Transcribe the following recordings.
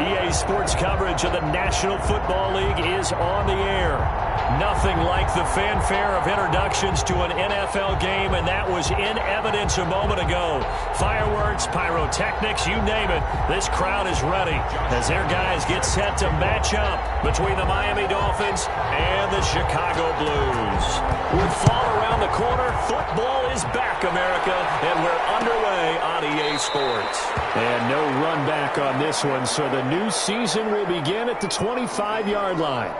EA Sports coverage of the National Football League is on the air. Nothing like the fanfare of introductions to an NFL game, and that was in evidence a moment ago. Fireworks, pyrotechnics, you name it. This crowd is ready as their guys get set to match up between the Miami Dolphins and the Chicago Blues. With fall around the corner, football is back, America, and we're underway on EA Sports. And no run back on this one, so the new season will begin at the 25-yard line.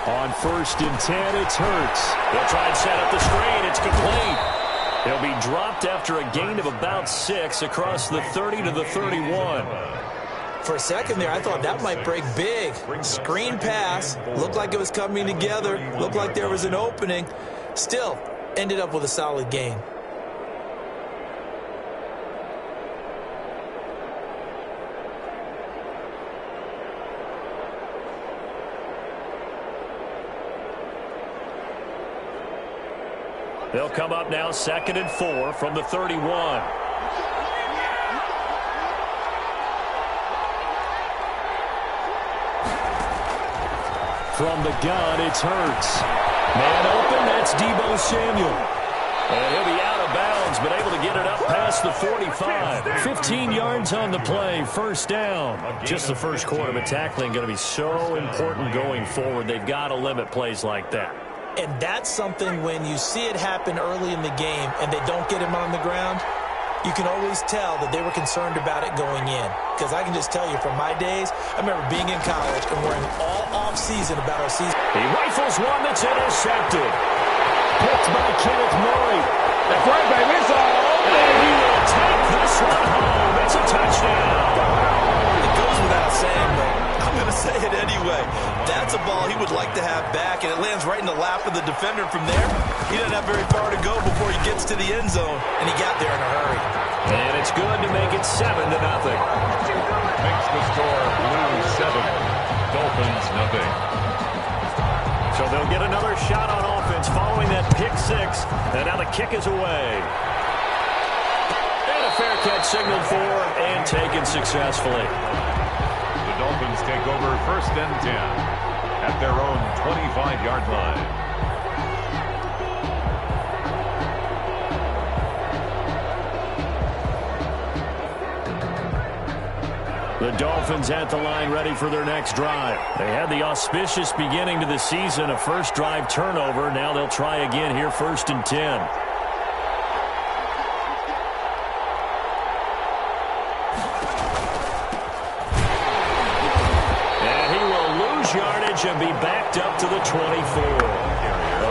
On 1st and 10, it's Hurts. They'll try and set up the screen. It's complete. He'll be dropped after a gain of about 6 across the 30 to the 31. For a second there, I thought that might break big. Screen pass. Looked like it was coming together. Looked like there was an opening. Still, ended up with a solid gain. They'll come up now 2nd and 4 from the 31. From the gun, it's Hurts. Man open, that's Deebo Samuel. And he'll be out of bounds, but able to get it up past the 45. 15 yards on the play, 1st down. Just the first quarter, but tackling going to be so important going forward. They've got to limit plays like that. And that's something when you see it happen early in the game and they don't get him on the ground, you can always tell that they were concerned about it going in. Because I can just tell you from my days, I remember being in college and worrying all off-season about our season. He rifles one that's intercepted. Picked by Kenneth Murray. That's right, baby. It's all over. And he will take this one home. It's a touchdown. It goes without saying, but I'm going to say it anyway. That's a ball he would like to have back, and it lands right in the lap of the defender from there. He doesn't have very far to go before he gets to the end zone, and he got there in a hurry. And it's good to make it 7-0. Makes the score Blues 7, Dolphins nothing. So they'll get another shot on offense following that pick 6, and now the kick is away. And a fair catch signaled for and taken successfully. The Dolphins take over 1st and 10 at their own 25-yard line. The Dolphins at the line ready for their next drive. They had the auspicious beginning to the season, a first drive turnover. Now they'll try again here 1st and 10. Yardage and be backed up to the 24.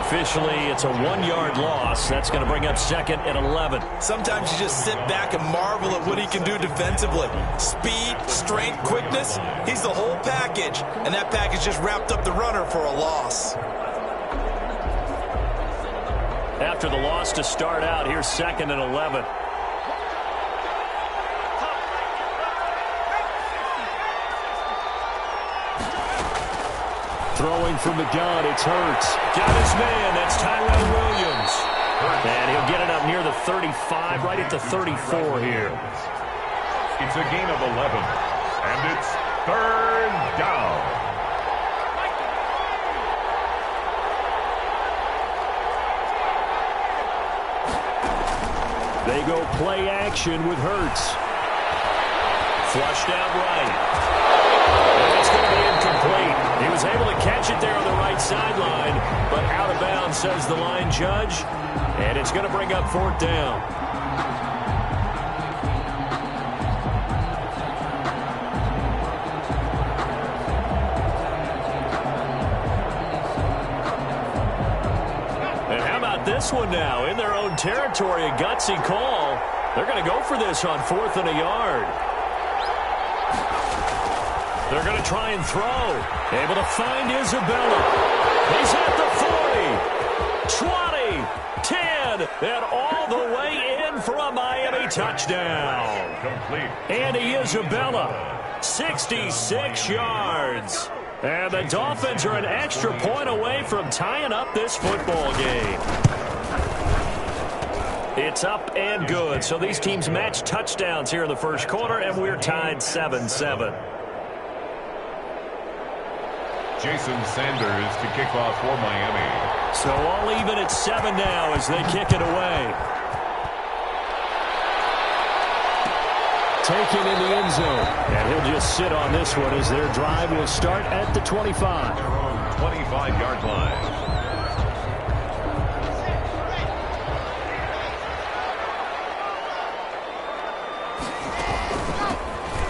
Officially, it's a 1-yard loss. That's going to bring up 2nd and 11. Sometimes you just sit back and marvel at what he can do defensively. Speed, strength, quickness. He's the whole package. And that package just wrapped up the runner for a loss. After the loss to start out, here's 2nd and 11. Throwing from the gun, it's Hurts. Got his man, that's Tyrell Williams. And he'll get it up near the 35, right at the 34 here. It's a gain of 11, and it's 3rd down. They go play action with Hurts. Flushed out right. And it's going to be incomplete. He was able to catch it there on the right sideline, but out of bounds, says the line judge. And it's going to bring up 4th down. And how about this one now? In their own territory, a gutsy call. They're going to go for this on 4th and a yard. They're going to try and throw. Able to find Isabella. He's at the 40, 20, 10, and all the way in for a Miami touchdown. Complete. Andy Isabella, 66 yards. And the Dolphins are an extra point away from tying up this football game. It's up and good. So these teams match touchdowns here in the first quarter, and we're tied 7-7. Jason Sanders to kick off for Miami. So all even at 7 now as they kick it away. Taken in the end zone. And he'll just sit on this one as their drive will start at the 25. Their own 25-yard line.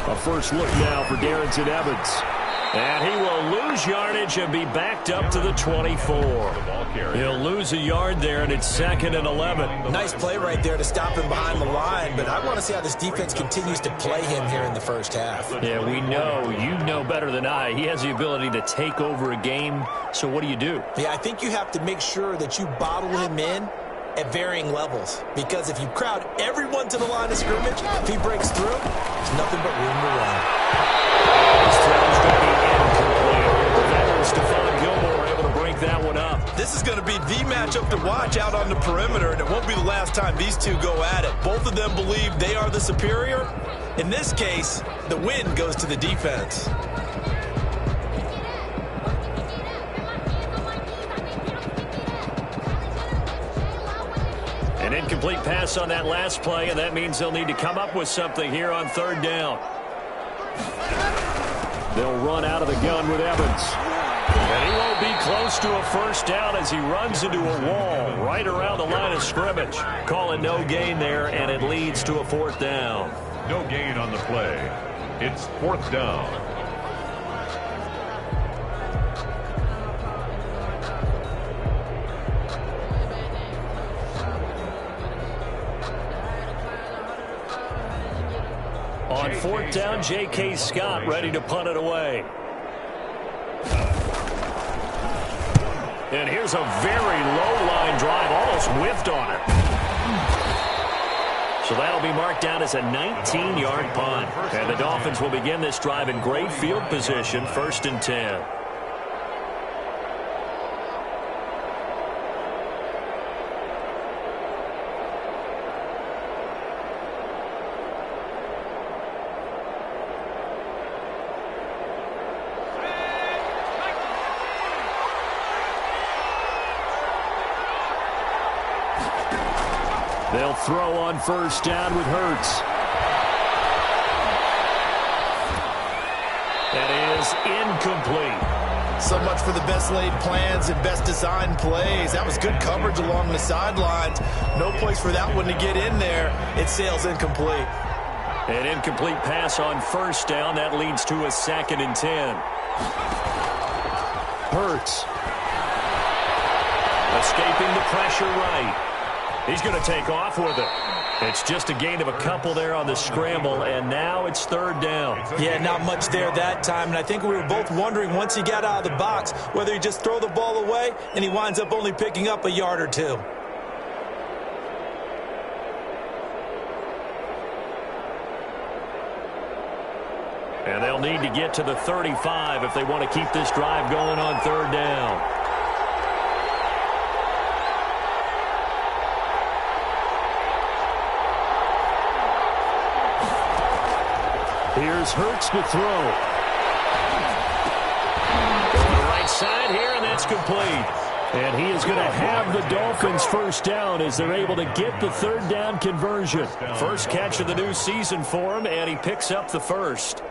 A first look now for Darrington Evans. And he will lose yardage and be backed up to the 24. He'll lose a yard there, and it's 2nd and 11. Nice play right there to stop him behind the line, but I want to see how this defense continues to play him here in the first half. Yeah, we know. You know better than I. He has the ability to take over a game, so what do? Yeah, I think you have to make sure that you bottle him in at varying levels, because if you crowd everyone to the line of scrimmage, if he breaks through, there's nothing but room to run. This throw is going to be incomplete. The veteran Stephon Gilmore able to break that one up. This is going to be the matchup to watch out on the perimeter, and it won't be the last time these two go at it. Both of them believe they are the superior. In this case, the win goes to the defense. An incomplete pass on that last play, and that means they'll need to come up with something here on 3rd down. They'll run out of the gun with Evans. And he won't be close to a first down as he runs into a wall right around the line of scrimmage. Calling no gain there, and it leads to a 4th down. No gain on the play. It's 4th down. On 4th down, J.K. Scott ready to punt it away. And here's a very low-line drive, almost whiffed on it. So that'll be marked down as a 19-yard punt. And the Dolphins will begin this drive in great field position, 1st and 10. They'll throw on 1st down with Hurts. That is incomplete. So much for the best laid plans and best designed plays. That was good coverage along the sidelines. No place for that one to get in there. It sails incomplete. An incomplete pass on 1st down. That leads to a 2nd and 10. Hurts. Escaping the pressure right. He's going to take off with it. It's just a gain of a couple there on the scramble, and now it's 3rd down. Yeah, not much there that time, and I think we were both wondering once he got out of the box whether he'd just throw the ball away, and he winds up only picking up a yard or two. And they'll need to get to the 35 if they want to keep this drive going on 3rd down. Here's Hurts to throw. Going to the right side here, and that's complete. And he is going to have the Dolphins 1st down as they're able to get the 3rd down conversion. First catch of the new season for him, and he picks up the 1st.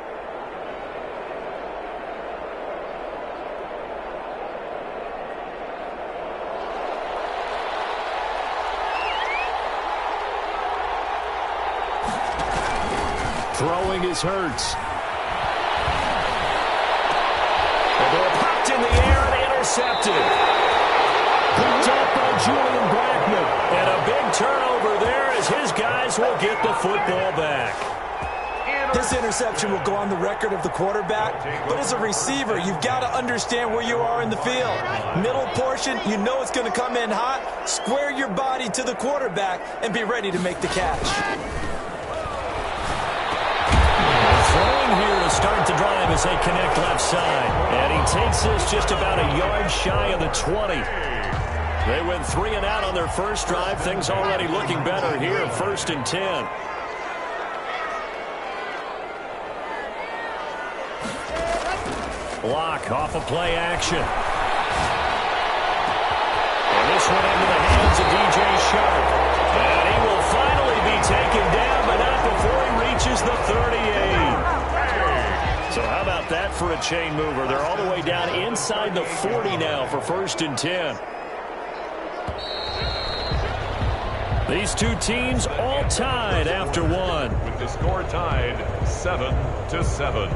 Throwing is Hurts. The ball popped in the air and intercepted. Picked up by Julian Blackman. And a big turnover there as his guys will get the football back. This interception will go on the record of the quarterback, but as a receiver, you've got to understand where you are in the field. Middle portion, you know it's going to come in hot. Square your body to the quarterback and be ready to make the catch. Throwing here to start the drive as they connect left side. And he takes this just about a yard shy of the 20. They went 3 and out on their first drive. Things already looking better here, 1st and 10. Block off of play action. And this one into the hands of DJ Sharp. And he will finally be taken down, but not before he reaches the 38. So how about that for a chain mover? They're all the way down inside the 40 now for 1st and 10. These two teams all tied after one. With the score tied 7-7.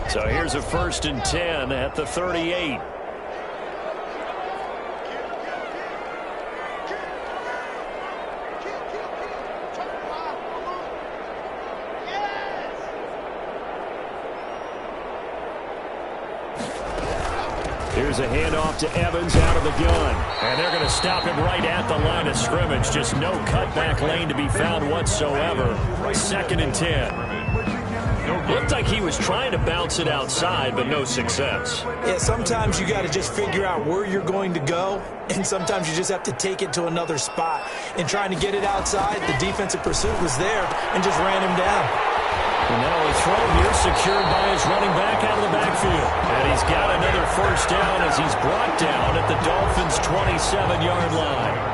So here's a 1st and 10 at the 38. Here's a handoff to Evans out of the gun. And they're going to stop him right at the line of scrimmage. Just no cutback lane to be found whatsoever. 2nd and 10. Looked like he was trying to bounce it outside, but no success. Yeah, sometimes you got to just figure out where you're going to go, and sometimes you just have to take it to another spot. In trying to get it outside, the defensive pursuit was there and just ran him down. And now a throw here secured by his running back out of the backfield. And he's got another 1st down as he's brought down at the Dolphins' 27-yard line.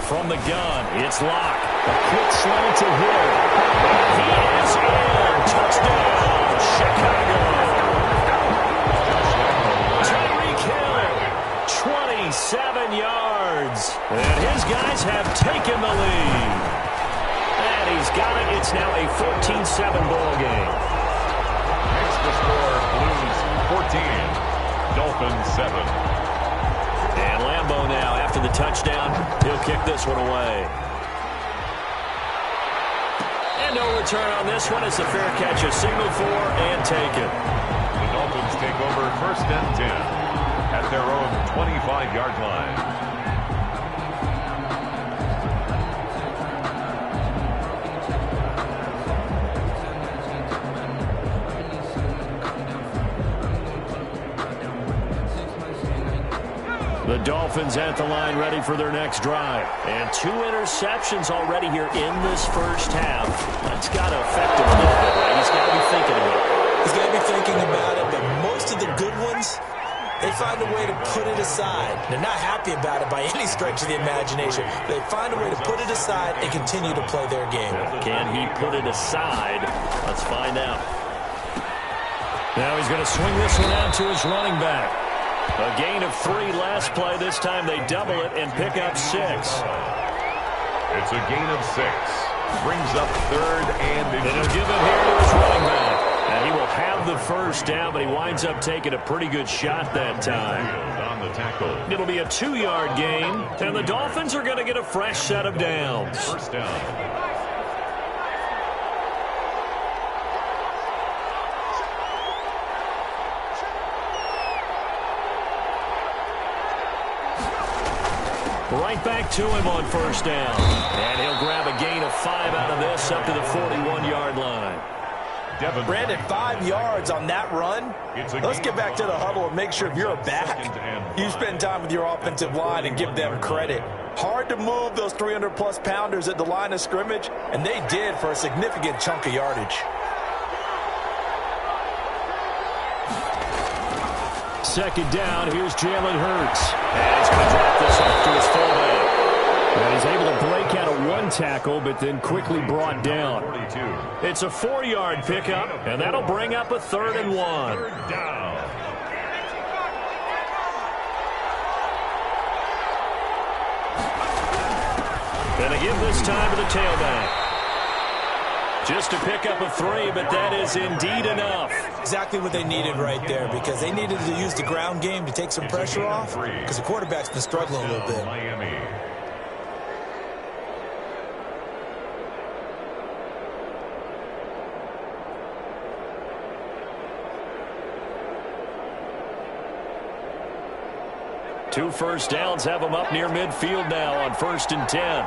From the gun, it's Locke. A quick slant to Hill. He is in. Touchdown, Chicago. Tyreek Hill, 27 yards. And his guys have taken the lead. And he's got it. It's now a 14-7 ball game. Makes the score Blues 14, Dolphins 7. And Lambeau now, after the touchdown, he'll kick this one away. And no return on this one. It's a fair catch, a signal for and taken. The Dolphins take over 1st and 10 at their own 25-yard line. The Dolphins at the line ready for their next drive. And 2 interceptions already here in this first half. That's got to affect him a little bit, right? He's got to be thinking about it. He's got to be thinking about it, but most of the good ones, they find a way to put it aside. They're not happy about it by any stretch of the imagination. They find a way to put it aside and continue to play their game. Can he put it aside? Let's find out. Now he's going to swing this one out to his running back. A gain of 3 last play. This time they double it and pick up 6. It's a gain of 6. Brings up 3rd and and he'll give it here to his running back. And he will have the 1st down, but he winds up taking a pretty good shot that time. on the tackle. It'll be a 2-yard gain, and the Dolphins are going to get a fresh set of downs. 1st down. Right back to him on 1st down. And he'll grab a gain of 5 out of this up to the 41-yard line. Brandon, 5 yards on that run. Let's get back to the huddle and make sure if you're a back, you spend time with your offensive line and give them credit. Hard to move those 300-plus pounders at the line of scrimmage, and they did for a significant chunk of yardage. Second down, here's Jalen Hurts. And he's going to drop this off to his fullback. And he's able to break out of 1 tackle, but then quickly brought down. It's a 4-yard pickup, and that'll bring up a 3rd and 1. Third down. And they give this time to the tailback. Just to pick up a 3, but that is indeed enough. Exactly what they needed right there, because they needed to use the ground game to take some pressure off, because the quarterback's been struggling a little bit. Miami. Two first downs have them up near midfield now on 1st and 10.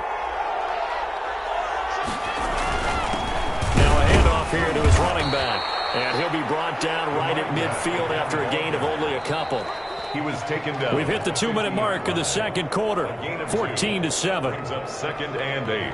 Here to his running back, and he'll be brought down right at midfield after a gain of only a couple. He was taken down. We've hit the 2-minute mark of the second quarter, 14-7. Brings up 2nd and 8.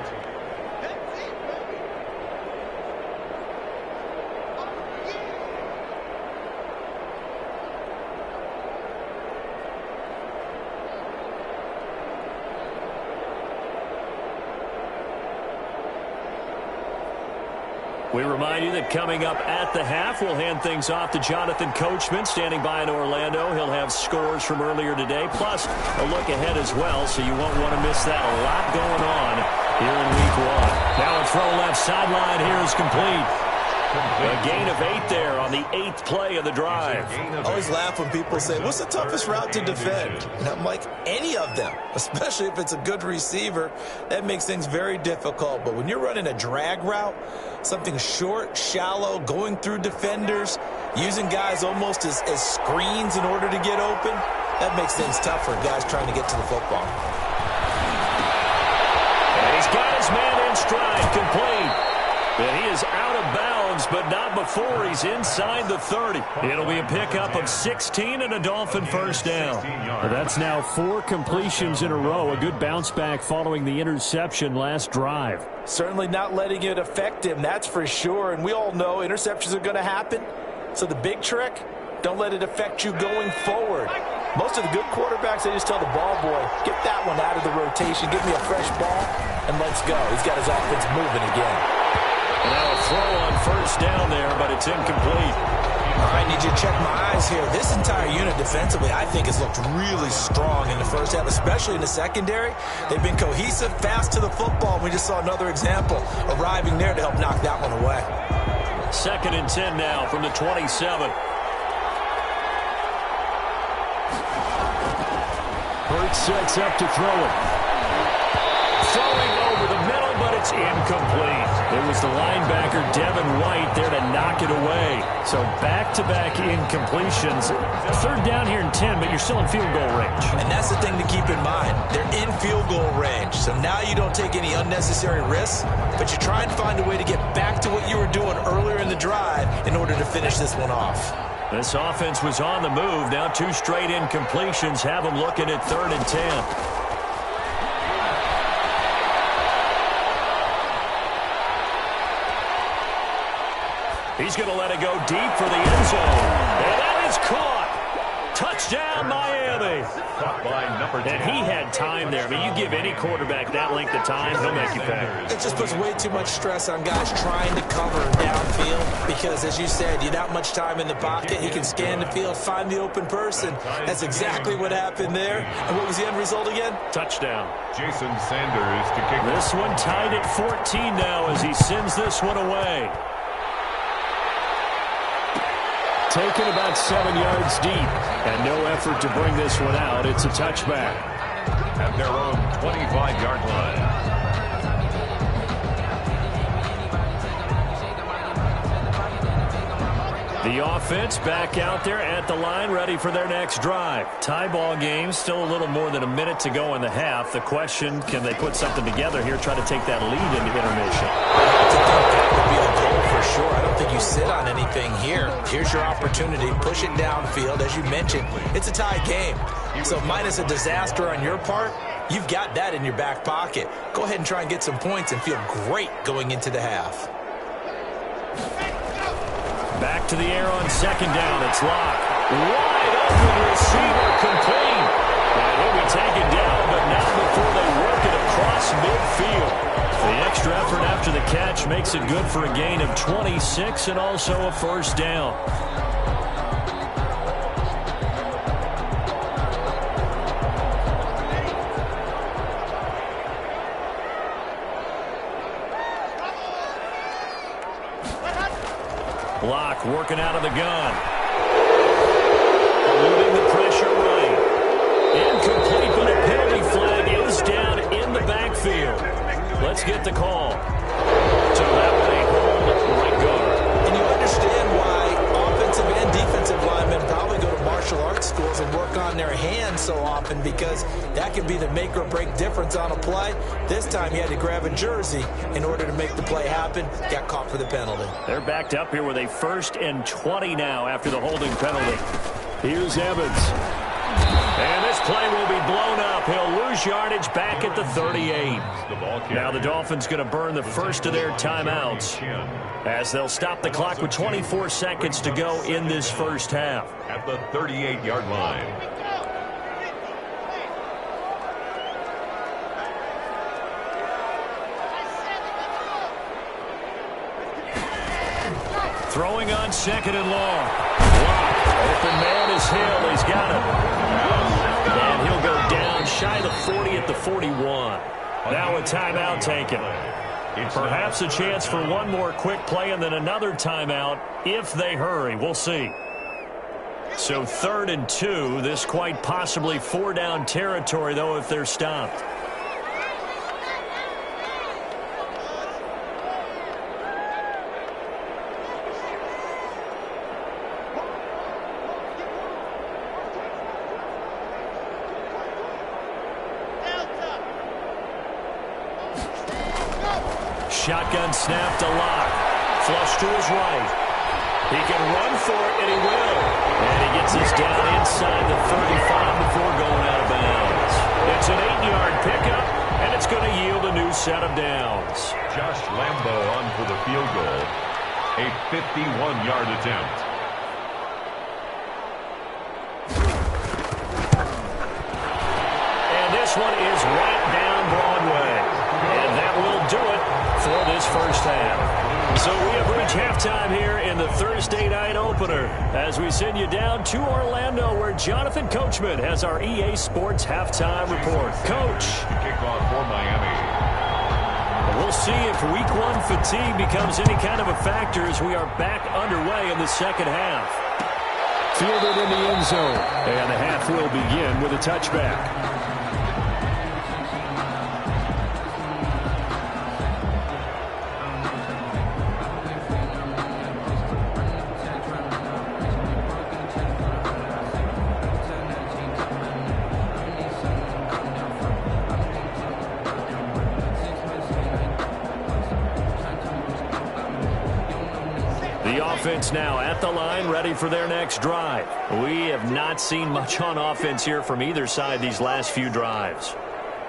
We remind you that coming up at the half, we'll hand things off to Jonathan Coachman, standing by in Orlando. He'll have scores from earlier today, plus a look ahead as well, so you won't want to miss that. A lot going on here in Week 1. Now a throw left sideline here is complete. A gain of 8 there on the 8th play of the drive. I always laugh when people say, what's the toughest route to defend? And I'm like, any of them, especially if it's a good receiver. That makes things very difficult. But when you're running a drag route, something short, shallow, going through defenders, using guys almost as screens in order to get open, that makes things tough for guys trying to get to the football. And he's got his man in stride, complete. And he is out of bounds, but not before he's inside the 30. It'll be a pickup of 16 and a Dolphin first down. Well, that's now 4 completions in a row. A good bounce back following the interception last drive. Certainly not letting it affect him, that's for sure. And we all know interceptions are going to happen. So the big trick, don't let it affect you going forward. Most of the good quarterbacks, they just tell the ball boy, get that one out of the rotation, give me a fresh ball, and let's go. He's got his offense moving again. And now a throw on first down there, but it's incomplete. All right, need you to check my eyes here. This entire unit defensively, I think, has looked really strong in the first half, especially in the secondary. They've been cohesive, fast to the football, and we just saw another example arriving there to help knock that one away. 2nd and 10 now from the 27. Hurts sets up to throw it. Throwing over the middle, but it's incomplete. It was the linebacker, Devin White, there to knock it away. So back-to-back incompletions. 3rd down here in 10, but you're still in field goal range. And that's the thing to keep in mind. They're in field goal range. So now you don't take any unnecessary risks, but you try and find a way to get back to what you were doing earlier in the drive in order to finish this one off. This offense was on the move. Now 2 straight incompletions have them looking at 3rd and 10. He's going to let it go deep for the end zone. And that is caught. Touchdown, Miami. Caught by number 10. And he had time there. I mean, you give any quarterback that length of time, he'll make you pay. It just puts way too much stress on guys trying to cover downfield because, as you said, you that much time in the pocket. He can scan the field, find the open person. That's exactly what happened there. And what was the end result again? Touchdown. Jason Sanders to kick. This one tied at 14 now as he sends this one away. Taken about 7 yards deep, and no effort to bring this one out. It's a touchback. At their own 25-yard line. The offense back out there at the line, ready for their next drive. Tie ball game, still a little more than a minute to go in the half. The question, can they put something together here, try to take that lead into intermission? That would be a goal for sure. I don't think you sit on anything here. Here's your opportunity. Push it downfield. As you mentioned, it's a tie game. So minus a disaster on your part, you've got that in your back pocket. Go ahead and try and get some points and feel great going into the half. Back to the air on 2nd down. It's locked. Wide open receiver complete. And he'll be taken down, but not before they work it across midfield. The extra effort after the catch makes it good for a gain of 26 and also a first down. Block working out of the gun. Eluding the pressure right. Incomplete, but a penalty flag is down in the backfield. Let's get the call. So that way, hold right guard. And you understand why offensive and defensive linemen probably go to martial arts schools and work on their hands so often, because that can be the make or break difference on a play. This time he had to grab a jersey in order to make the play happen. Got caught for the penalty. They're backed up here with a 1st and 20 now after the holding penalty. Here's Evans. And this play will be blown up. He'll lose yardage back at the 38. Now the Dolphins going to burn the first of their timeouts as they'll stop the clock with 24 seconds to go in this first half. At the 38-yard line. Throwing on 2nd and long. Open man is Hill. He's got him. And he'll go down shy of the 40 at the 41. Now a timeout taken. Perhaps a chance for one more quick play and then another timeout if they hurry. We'll see. So 3rd and 2. This quite possibly 4-down territory, though, if they're stopped. Shotgun snap to Lock. Flush to his right. He can run for it, and he will. And he gets us down inside the 35 before going out of bounds. It's an 8-yard pickup, and it's going to yield a new set of downs. Josh Lambo on for the field goal. A 51-yard attempt. And this one is right down Broadway. And that will do it for this first half. So we have reached halftime here in the Thursday night opener as we send you down to Orlando, where Jonathan Coachman has our EA Sports halftime report. Coach. Kickoff for Miami. We'll see if week 1 fatigue becomes any kind of a factor as we are back underway in the second half. Fielded in the end zone. And the half will begin with a touchback. Offense now at the line, ready for their next drive. We have not seen much on offense here from either side these last few drives.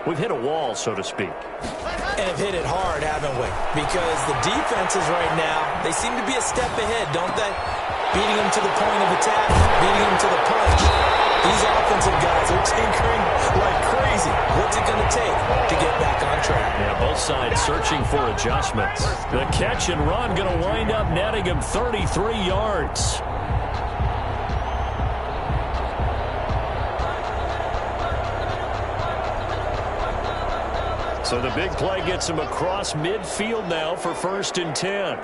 We've hit a wall, so to speak. And have hit it hard, haven't we? Because the defenses right now, they seem to be a step ahead, don't they? Beating them to the point of attack, beating them to the punch. These offensive guys are tinkering like crazy. What's it going to take to get back on track? Yeah, both sides searching for adjustments. The catch and run going to wind up netting him 33 yards. So the big play gets him across midfield now for 1st and 10.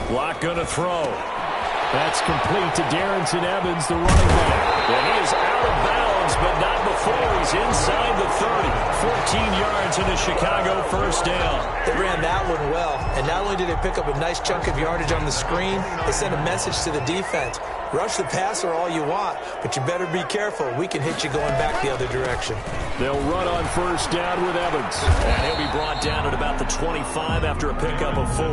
Block going to throw. That's complete to Darrington Evans, the running back. And he is out of bounds, but not before he's inside the 30. 14 yards in a Chicago first down. They ran that one well, and not only did they pick up a nice chunk of yardage on the screen, they sent a message to the defense. Rush the passer all you want, but you better be careful. We can hit you going back the other direction. They'll run on first down with Evans. And he'll be brought down at about the 25 after a pickup of 4.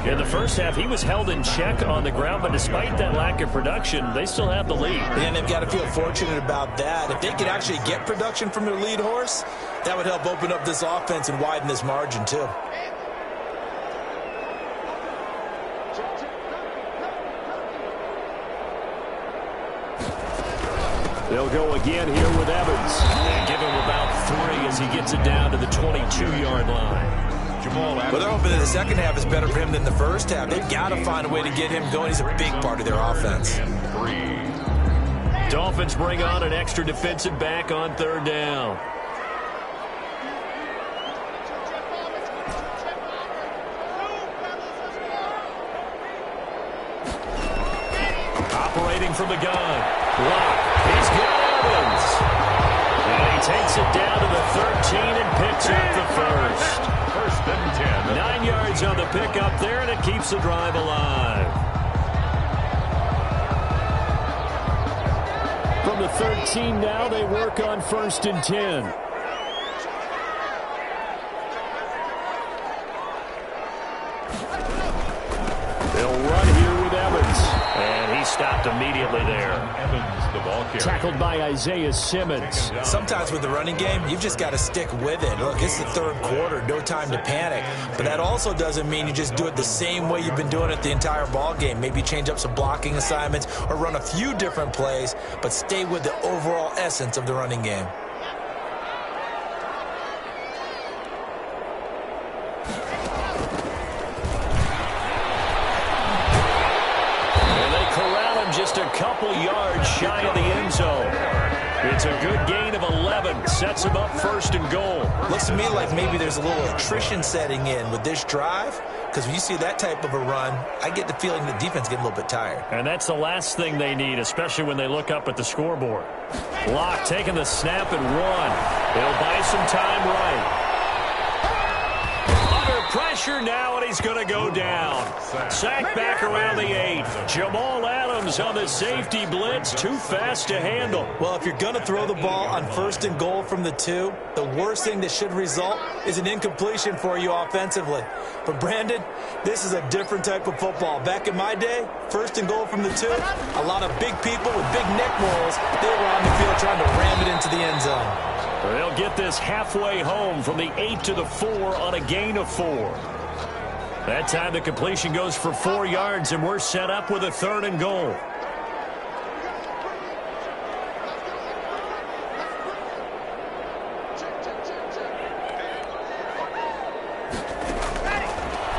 In the first half, he was held in check on the ground, but despite that lack of production, they still have the lead. And they've got to feel fortunate about that. If they could actually get production from their lead horse, that would help open up this offense and widen this margin too. They'll go again here with Evans. And give him about 3 as he gets it down to the 22-yard line. Well, they're hoping that the second half is better for him than the first half. They've got to find a way to get him going. He's a big part of their offense. To Dolphins bring on an extra defensive back on third down. Operating from the gun. Lock. He's got Evans. And he takes it down to the 13 and picks up the first. First and 10. 9 yards on the pickup there, and it keeps the drive alive. From the 13 now, they work on 1st and 10. They'll run here with Evans. And he stopped immediately there. Evans, the ball carrier. Tackled by Isaiah Simmons. Sometimes with the running game, you've just got to stick with it. Look, it's the third quarter, no time to panic. But that also doesn't mean you just do it the same way you've been doing it the entire ball game. Maybe change up some blocking assignments or run a few different plays, but stay with the overall essence of the running game. Just a couple yards shy of the end zone. It's a good gain of 11. Sets him up 1st and goal. Looks to me like maybe there's a little attrition setting in with this drive, because when you see that type of a run, I get the feeling the defense getting a little bit tired. And that's the last thing they need, especially when they look up at the scoreboard. Locke taking the snap and run. He'll buy some time right. Pressure now, and he's going to go down. Sacked back around the 8. Jamal Adams on the safety blitz, too fast to handle. Well, if you're going to throw the ball on 1st and goal from the 2, the worst thing that should result is an incompletion for you offensively. But, Brandon, this is a different type of football. Back in my day, 1st and goal from the 2, a lot of big people with big neck rolls, they were on the field trying to ram it into the end zone. They'll get this halfway home from the 8 to the 4 on a gain of 4. That time the completion goes for 4 yards, and we're set up with a 3rd and goal.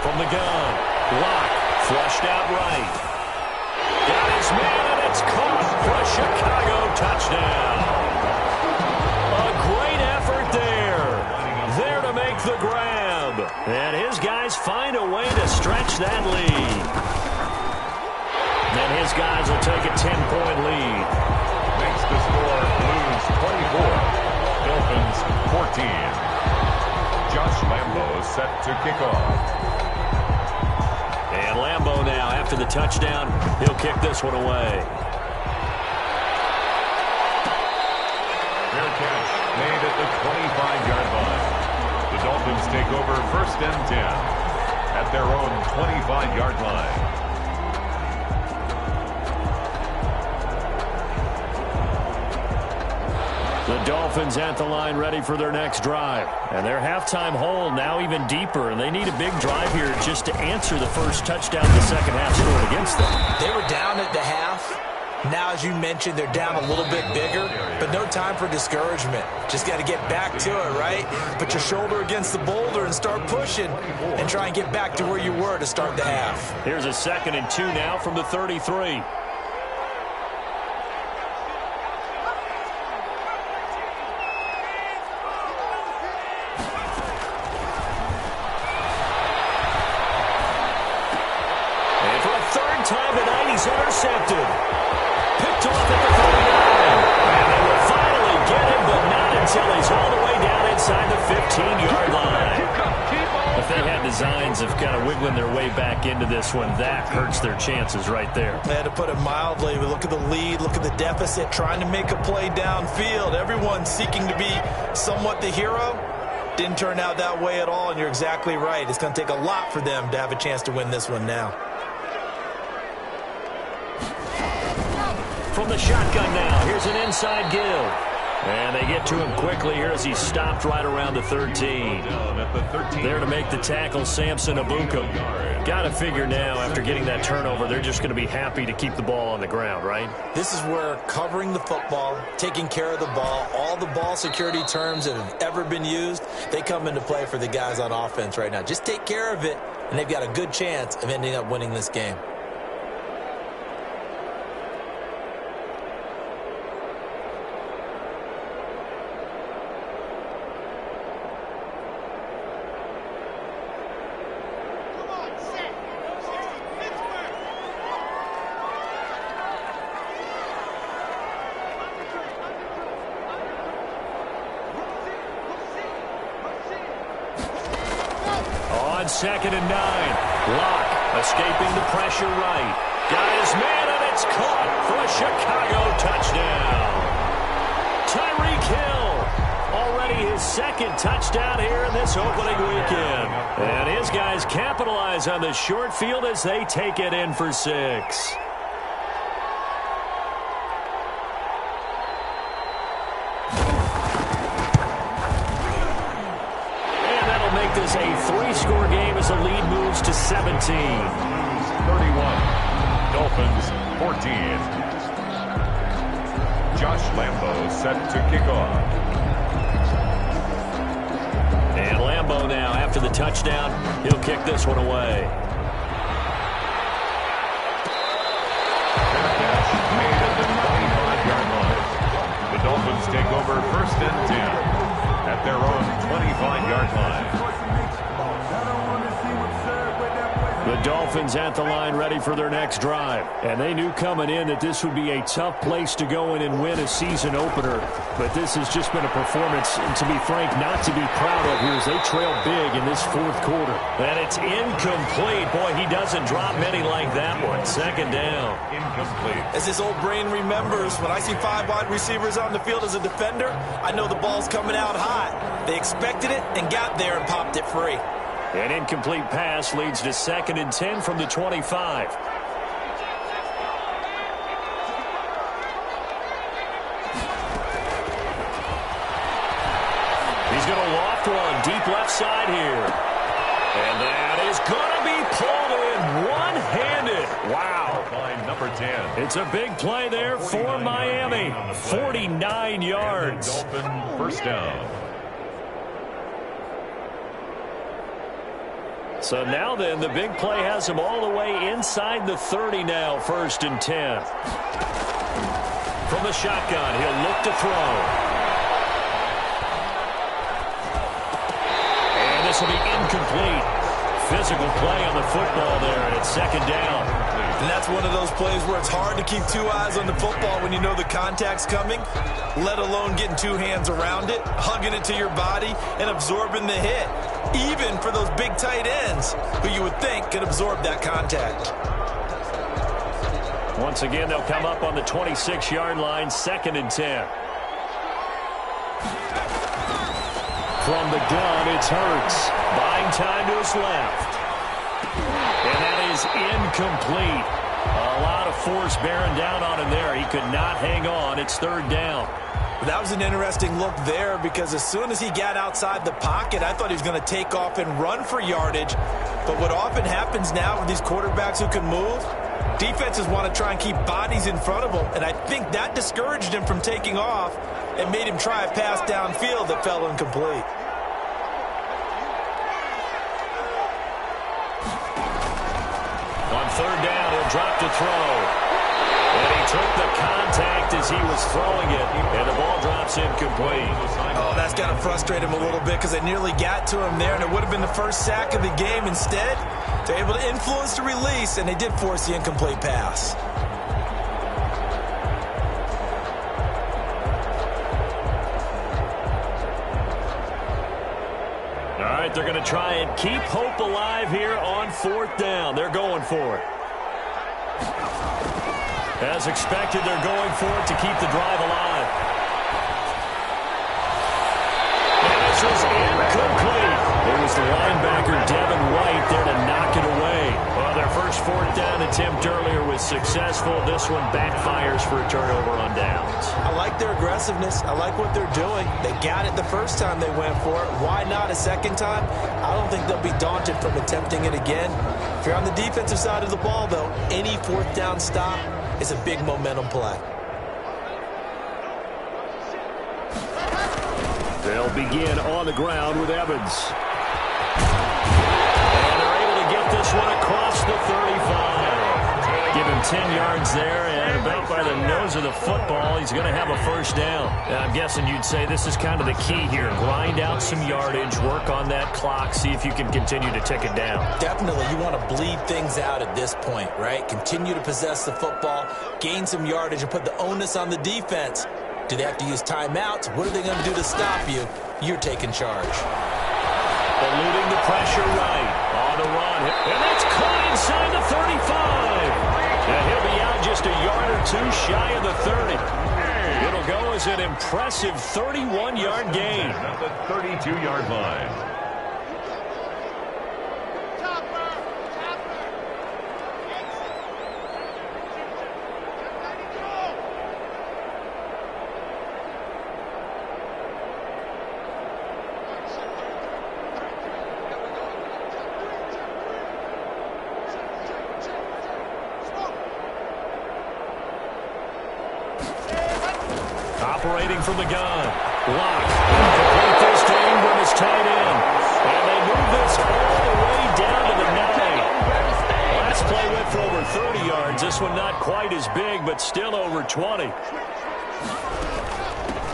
From the gun, Locke flushed out right. Got his man, and it's caught for a Chicago touchdown. The grab, and his guys find a way to stretch that lead. And his guys will take a 10-point lead. Makes the score Blues 24, Dolphins 14. Josh Lambo set to kick off. And Lambo now, after the touchdown, he'll kick this one away. Fair catch made at the 25-yard line. The Dolphins take over 1st and 10 at their own 25-yard line. The Dolphins at the line ready for their next drive. And their halftime hole now even deeper, and they need a big drive here just to answer the first touchdown the second half scored against them. They were down at the half. Now, as you mentioned, they're down a little bit bigger, but no time for discouragement. Just got to get back to it, right? Put your shoulder against the boulder and start pushing and try and get back to where you were to start the half. Here's a 2nd and 2 now from the 33. And for a 3rd time tonight, he's intercepted. Picked off at the 39. And they will finally get him, but not until he's all the way down inside the 15-yard line. If they had designs of kind of wiggling their way back into this one, that hurts their chances right there. They had to put it mildly. Look at the lead, look at the deficit, trying to make a play downfield. Everyone seeking to be somewhat the hero. Didn't turn out that way at all, and you're exactly right. It's going to take a lot for them to have a chance to win this one now. From the shotgun now, here's an inside give. And they get to him quickly here as he's stopped right around the 13. There to make the tackle, Samson Abuka. Got to figure now, after getting that turnover, they're just going to be happy to keep the ball on the ground, right? This is where covering the football, taking care of the ball, all the ball security terms that have ever been used, they come into play for the guys on offense right now. Just take care of it, and they've got a good chance of ending up winning this game. on 2nd and 9. Locke escaping the pressure right. Got his man, and it's caught for a Chicago touchdown. Tyreek Hill, already his 2nd touchdown here in this opening weekend. And his guys capitalize on the short field as they take it in for 6. This a 3-score game as the lead moves to 17. 31. Dolphins 14. Josh Lambo set to kick off. And Lambo now, after the touchdown, he'll kick this one away. That catch made at the 25-yard line. The Dolphins take over 1st and 10 at their own 25-yard line. The Dolphins at the line ready for their next drive. And they knew coming in that this would be a tough place to go in and win a season opener. But this has just been a performance, and to be frank, not to be proud of here as they trail big in this 4th quarter. And it's incomplete. Boy, he doesn't drop many like that one. 2nd down. Incomplete. As his old brain remembers, when I see 5 wide receivers on the field as a defender, I know the ball's coming out hot. They expected it and got there and popped it free. An incomplete pass leads to 2nd and 10 from the 25. He's going to loft one deep left side here. And that is going to be pulled in one-handed. Wow. By number 10. It's a big play there for Miami. 49 yards. Dolphin 1st down. So now then, the big play has him all the way inside the 30 now, 1st and 10. From the shotgun, he'll look to throw. And this will be incomplete. Physical play on the football there, and it's 2nd down. And that's one of those plays where it's hard to keep 2 eyes on the football when you know the contact's coming, let alone getting 2 hands around it, hugging it to your body, and absorbing the hit. Even for those big tight ends who you would think could absorb that contact. Once again, they'll come up on the 26-yard line, 2nd and 10. From the gun, it's Hurts. Buying time to his left. And that is incomplete. A lot of force bearing down on him there. He could not hang on. It's 3rd down. That was an interesting look there because as soon as he got outside the pocket, I thought he was going to take off and run for yardage. But what often happens now with these quarterbacks who can move, defenses want to try and keep bodies in front of them. And I think that discouraged him from taking off and made him try a pass downfield that fell incomplete. On 3rd down, he'll drop to throw. And he took the contact as he was throwing it, and the ball drops incomplete. Oh, that's got to frustrate him a little bit because they nearly got to him there, and it would have been the first sack of the game. Instead, they're able to influence the release, and they did force the incomplete pass. All right, they're going to try and keep hope alive here on 4th down. They're going for it. As expected, they're going for it to keep the drive alive. And this is incomplete. It was the linebacker, Devin White, there to knock it away. Well, their first 4th down attempt earlier was successful. This one backfires for a turnover on downs. I like their aggressiveness. I like what they're doing. They got it the first time they went for it. Why not a second time? I don't think they'll be daunted from attempting it again. If you're on the defensive side of the ball, though, any 4th down stop is a big momentum play. They'll begin on the ground with Evans. And they're able to get this one across the 35. Give him 10 yards there, and about by the nose of the football, he's going to have a 1st down. And I'm guessing you'd say this is kind of the key here. Grind out some yardage, work on that clock, see if you can continue to tick it down. Definitely, you want to bleed things out at this point, right? Continue to possess the football, gain some yardage, and put the onus on the defense. Do they have to use timeouts? What are they going to do to stop you? You're taking charge. Eluding the pressure right. On the run. And that's caught inside the 35. And he'll be out just a yard or two shy of the 30. It'll go as an impressive 31-yard gain. At the 32-yard line. Operating from the gun. Lock. Complete this to Ingram is tight end. And they move this all the way down to the 9. Last play went for over 30 yards. This one not quite as big, but still over 20.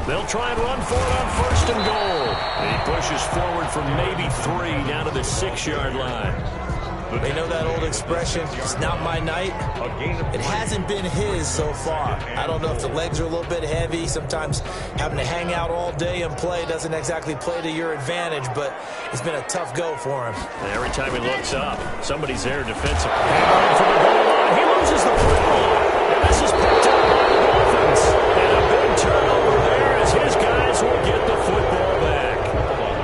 They'll try and run for it on first and goal. He pushes forward for maybe 3 down to the 6-yard line. They know that old expression, it's not my night. It hasn't been his so far. I don't know if the legs are a little bit heavy. Sometimes having to hang out all day and play doesn't exactly play to your advantage, but it's been a tough go for him. And every time he looks up, somebody's there defensively. And from the goal line, he loses the football. And this is picked up by the Dolphins. And a big turnover there as his guys will get the football back.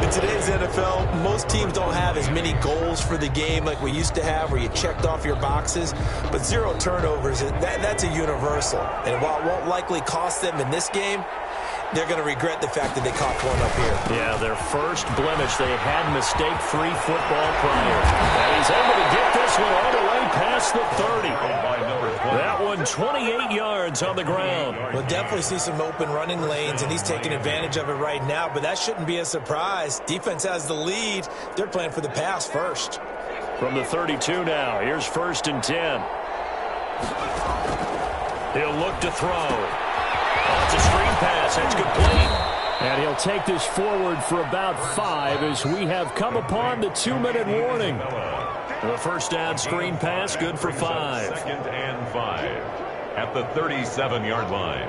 In today's NFL, most teams don't have as many goals for the game like we used to have where you checked off your boxes, but 0 turnovers, that's a universal. And while it won't likely cost them in this game, they're going to regret the fact that they caught one up here. Yeah, their first blemish. They had mistake-free football prior. And he's able to get this one all the way past the 30. That one 28 yards on the ground. We'll definitely see some open running lanes, and he's taking advantage of it right now, but that shouldn't be a surprise. Defense has the lead. They're playing for the pass first. From the 32 now, here's first and 10. He'll look to throw. Oh, it's a screen pass. That's complete. And he'll take this forward for about 5 as we have come upon the 2-minute warning. The first down screen pass, good for 5. Second and 5 at the 37-yard line.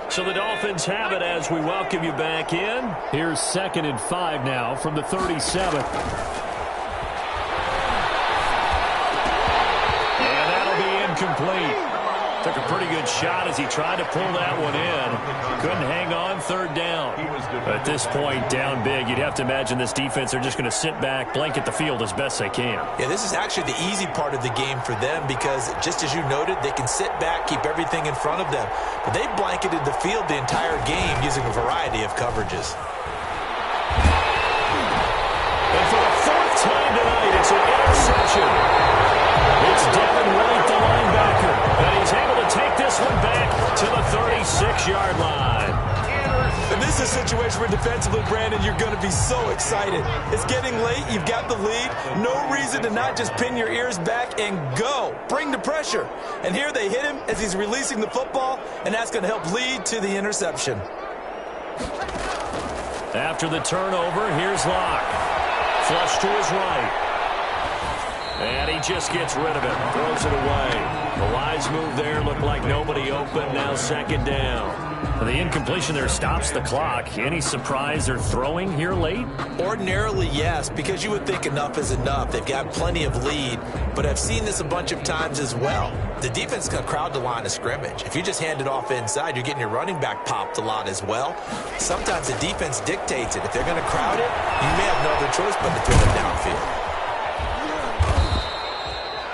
So the Dolphins have it as we welcome you back in. Here's 2nd and 5 now from the 37. And that'll be incomplete. Took a pretty good shot as he tried to pull that one in. Couldn't hang on, 3rd down. At this point, down big, you'd have to imagine this defense, they're just going to sit back, blanket the field as best they can. Yeah, this is actually the easy part of the game for them because, just as you noted, they can sit back, keep everything in front of them. But they've blanketed the field the entire game using a variety of coverages. And for the 4th time tonight, it's an interception. It's Devin White, the linebacker, and he's able to take this one back to the 36-yard line. And this is a situation where defensively, Brandon, you're going to be so excited. It's getting late. You've got the lead. No reason to not just pin your ears back and go. Bring the pressure. And here they hit him as he's releasing the football, and that's going to help lead to the interception. After the turnover, here's Locke. Flush to his right. And he just gets rid of it. Throws it away. The wise move there. Looked like nobody open. Now 2nd down. The incompletion there stops the clock. Any surprise they're throwing here late? Ordinarily, yes, because you would think enough is enough. They've got plenty of lead, but I've seen this a bunch of times as well. The defense is going to crowd the line of scrimmage. If you just hand it off inside, you're getting your running back popped a lot as well. Sometimes the defense dictates it. If they're going to crowd it, you may have no other choice but to throw it downfield.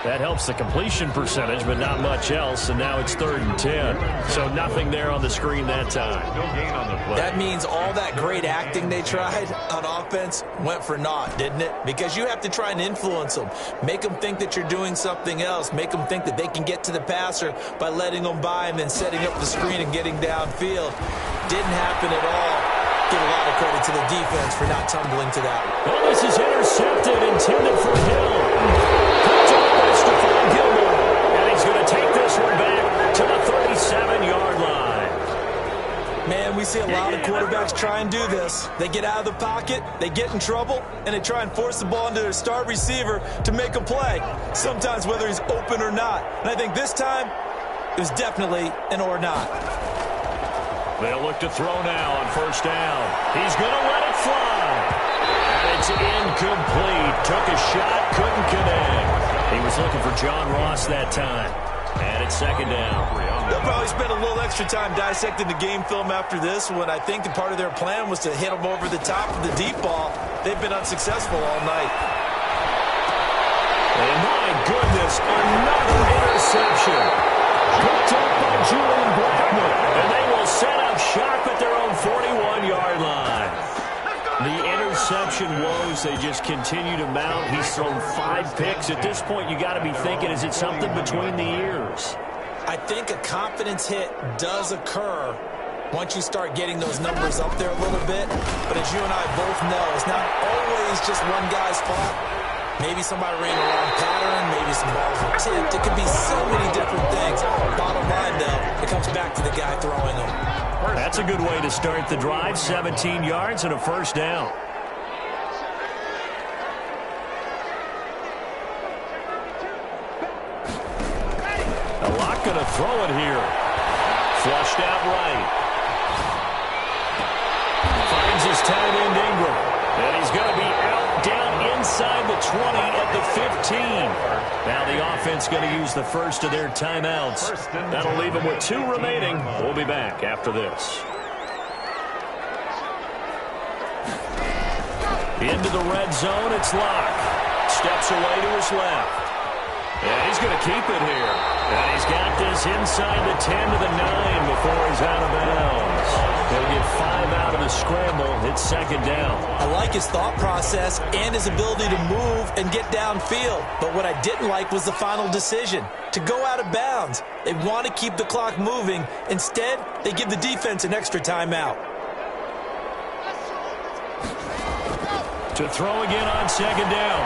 That helps the completion percentage, but not much else, and now it's 3rd and 10. So nothing there on the screen that time. No gain on the play. That means all that great acting they tried on offense went for naught, didn't it? Because you have to try and influence them. Make them think that you're doing something else. Make them think that they can get to the passer by letting them by and then setting up the screen and getting downfield. Didn't happen at all. Give a lot of credit to the defense for not tumbling to that. Well, this is intercepted, intended for Hill. And he's going to take this one back to the 37-yard line. Man, we see a lot of quarterbacks try and do this. They get out of the pocket, they get in trouble, and they try and force the ball into their star receiver to make a play, sometimes whether he's open or not. And I think this time, it was definitely an or not. They'll look to throw now on first down. He's going to let it fly. And it's incomplete. Took a shot, couldn't connect. He was looking for John Ross that time. And it's second down. They'll probably spend a little extra time dissecting the game film after this when I think that part of their plan was to hit them over the top of the deep ball. They've been unsuccessful all night. And my goodness, another interception. Picked up by Julian Blackman. And they will set up shop at their own 41-yard line. The interception woes, they just continue to mount. He's thrown 5 picks. At this point, you got to be thinking, is it something between the ears? I think a confidence hit does occur once you start getting those numbers up there a little bit. But as you and I both know, it's not always just one guy's fault. Maybe somebody ran a wrong pattern. Maybe some balls were tipped. It could be so many different things. Bottom line, though, it comes back to the guy throwing them. That's a good way to start the drive. 17 yards and a first down. A lot going to throw it here. Flushed out right. Finds his tight end Ingram. And he's going to be out down inside the 20 at the 15. Now the offense going to use the first of their timeouts. That'll leave them with 2 remaining. We'll be back after this. Into the red zone, it's Locke. Steps away to his left. And he's going to keep it here. And he's got this inside the 10 to the 9 before he's out of bounds. He'll get 5 out of the scramble. It's second down. I like his thought process and his ability to move and get downfield. But what I didn't like was the final decision, to go out of bounds. They want to keep the clock moving. Instead, they give the defense an extra timeout. To throw again on second down.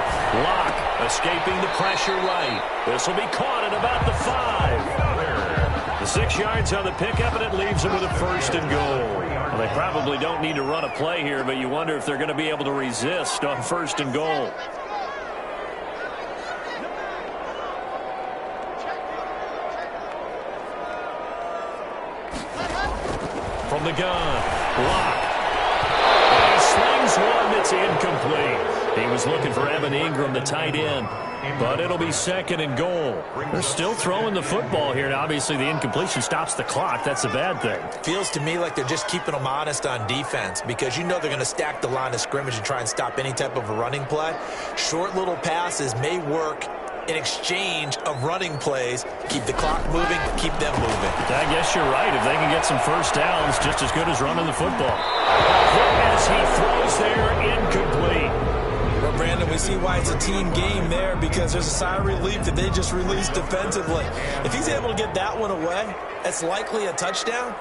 Locke escaping the pressure right. This will be caught at about the 5. The 6 yards on the pickup, and it leaves them with a first and goal. Well, they probably don't need to run a play here, but you wonder if they're going to be able to resist on first and goal. From the gun, Locke. Slings one that's incomplete. He was looking for Evan Ingram, the tight end, but it'll be second and goal. They're still throwing the football here, and obviously the incompletion stops the clock. That's a bad thing. Feels to me like they're just keeping them honest on defense because you know they're going to stack the line of scrimmage and try and stop any type of a running play. Short little passes may work in exchange of running plays. Keep the clock moving, keep them moving. I guess you're right. If they can get some first downs, just as good as running the football. As he throws there, incomplete. Well, Brandon, we see why it's a team game there because there's a sigh of relief that they just released defensively. If he's able to get that one away, that's likely a touchdown.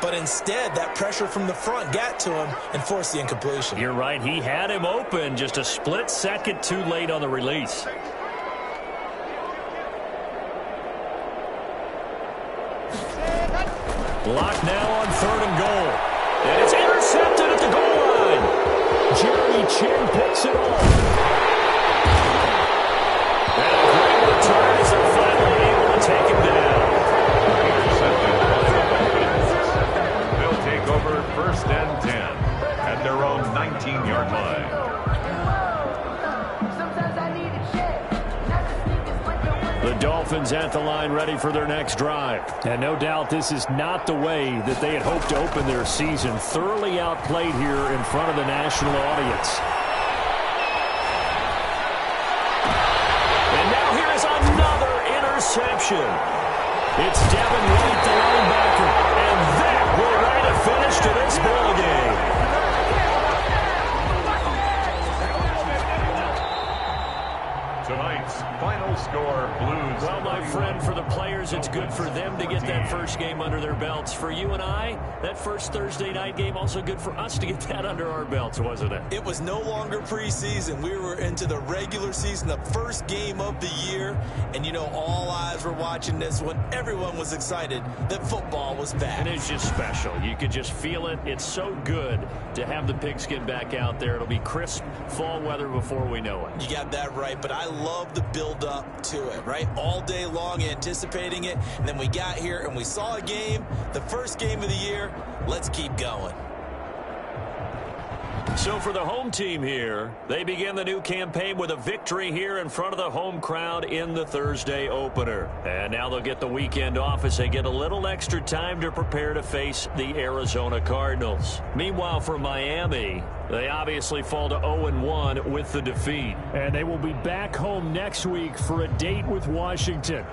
But instead, that pressure from the front got to him and forced the incompletion. You're right. He had him open, just a split second too late on the release. Blocked now on third and goal. And it's intercepted at the goal line. Jeremy Chin picks it off. And a great return as they're finally able to take him down. They'll take over first and 10 at their own 19-yard line. The Dolphins at the line ready for their next drive. And no doubt this is not the way that they had hoped to open their season. Thoroughly outplayed here in front of the national audience. And now here is another interception. It's Devin White, the linebacker. And that will write a finish to this ball game. Tonight's Final score, Blues. Well, my friend, for the players, it's good for them to get that first game under their belts. For you and I, that first Thursday night game, also good for us to get that under our belts, wasn't it? It was no longer preseason. We were into the regular season, the first game of the year. And, you know, all eyes were watching this one. Everyone was excited that football was back. And it's just special. You could just feel it. It's so good to have the pigskin back out there. It'll be crisp fall weather before we know it. You got that right, but I love the build-up to it, right? All day long anticipating it, and then we got here and we saw a game, the first game of the year. Let's keep going. So for the home team here, they begin the new campaign with a victory here in front of the home crowd in the Thursday opener. And now they'll get the weekend off as they get a little extra time to prepare to face the Arizona Cardinals. Meanwhile, for Miami, they obviously fall to 0-1 with the defeat. And they will be back home next week for a date with Washington.